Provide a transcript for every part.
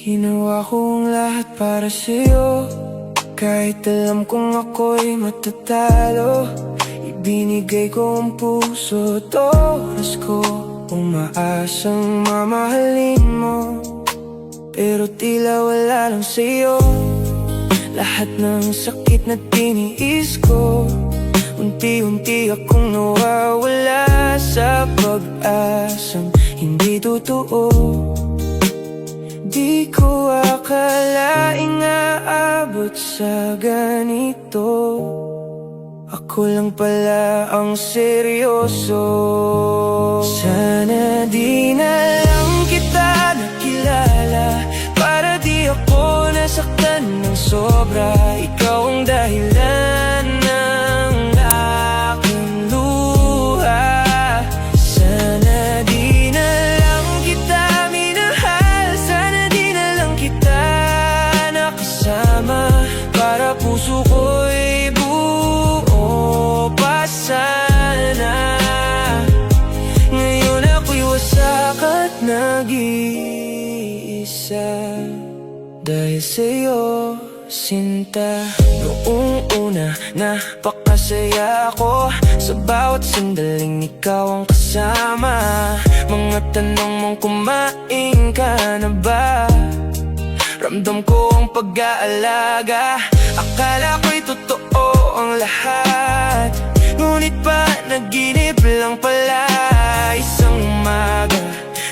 Ginawa kong lahat para sa'yo, kahit alam kong ako'y matatalo. Ibinigay ko ang puso at oras ko, umaasang mamahalin mo. Pero tila wala lang sa'yo lahat ng sakit na tiniis ko. Unti-unti akong nawawala sa pag-asang hindi totoo. Di ko akalaing aabot sa ganito. Ako lang pala ang seryoso. Sana di na lang kita nakilala, para di ako nasaktan ng sobra. Ikaw ang dahilan ng aking luha. Sana di na lang kita minahal, sana di na lang kita nakasama, para puso ko'y buo pa sana. Ngayon ako'y wasak at nag-iisa dahil sa'yo, sinta. Noong una, napakasaya ako sa bawat sandaling ikaw ang kasama. Mga tanong mong kumain ka na ba, ramdam ko ang pag-aalaga. Akala ko'y totoo ang lahat, ngunit panaginip lang pala. Isang umaga,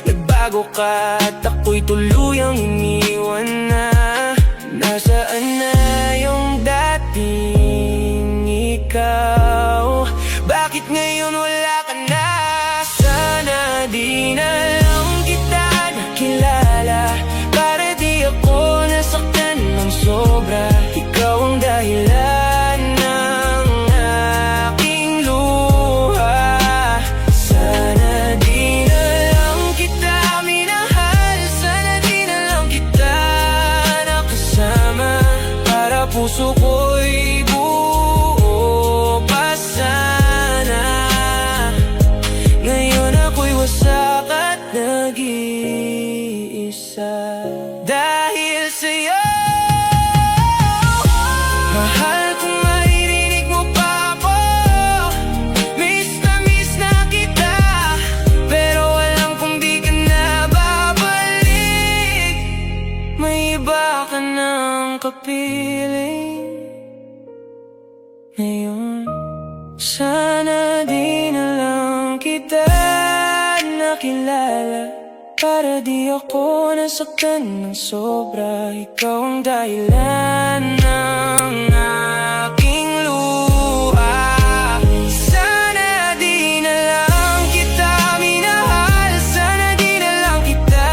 nagbago ka at ako'y tuluyang iniwan na. Nasaan na yung dating ikaw? Bakit ngayon wala ka na? Sana di na lang kita nakilala, para di ako nasaktan ng sobra. Ikaw ang dahilan ng aking luha. Sana di na lang kita minahal, sana di na lang kita nakasama, para puso ko'y buo pa sana. Ngayon ako'y wasak at nag-iisa dahil sa'yo. Mahal kung maririnig mo pa ako, miss na kita, pero alam kong di ka na babalik. May iba ka ng kapiling ngayon. Sana di na lang kita nakilala, para di ako nasaktan ng sobra. Ikaw ang dahilan ng aking luha. Sana di na lang kita minahal, sana di na lang kita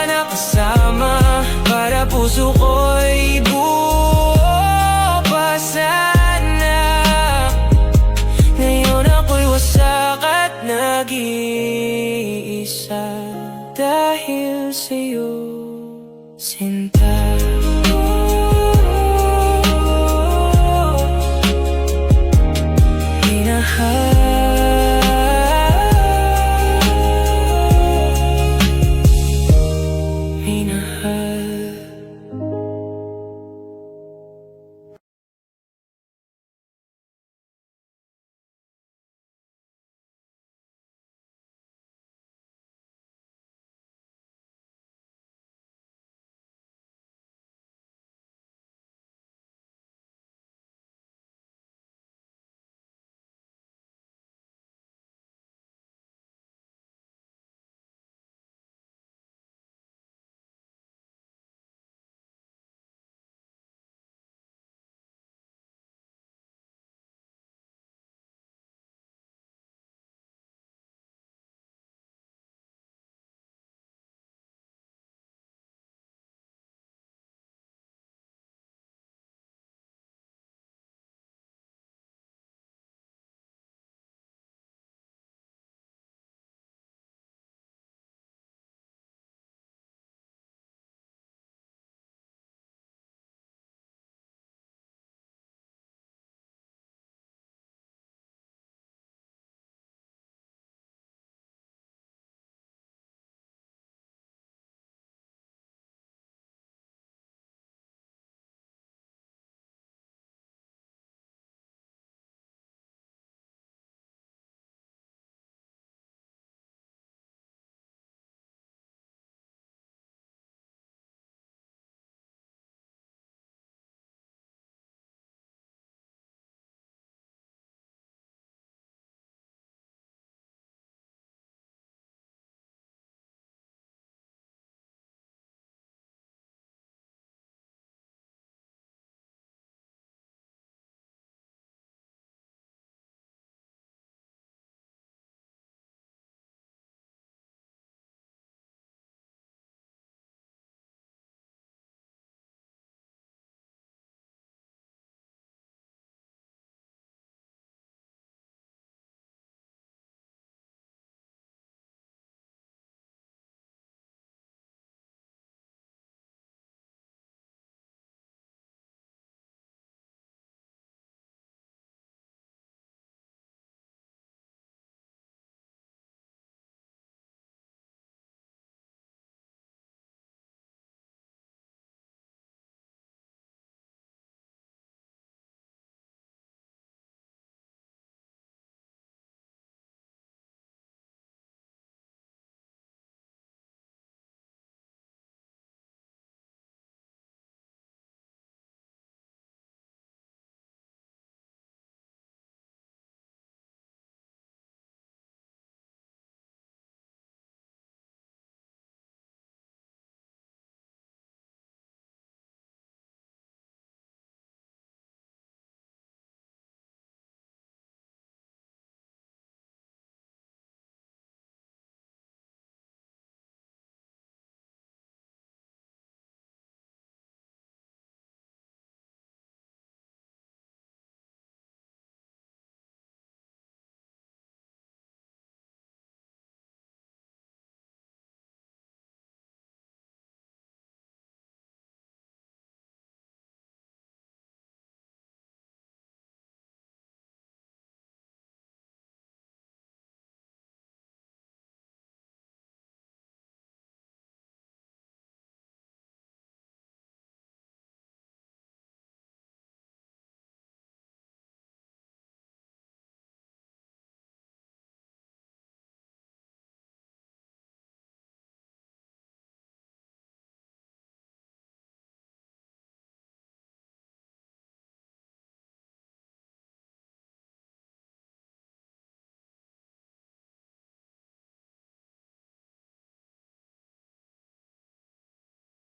nakasama, para puso ko'y buo pa sana. Ngayon ako'y wasak at nag-iisa dahil sa'yo, sinta.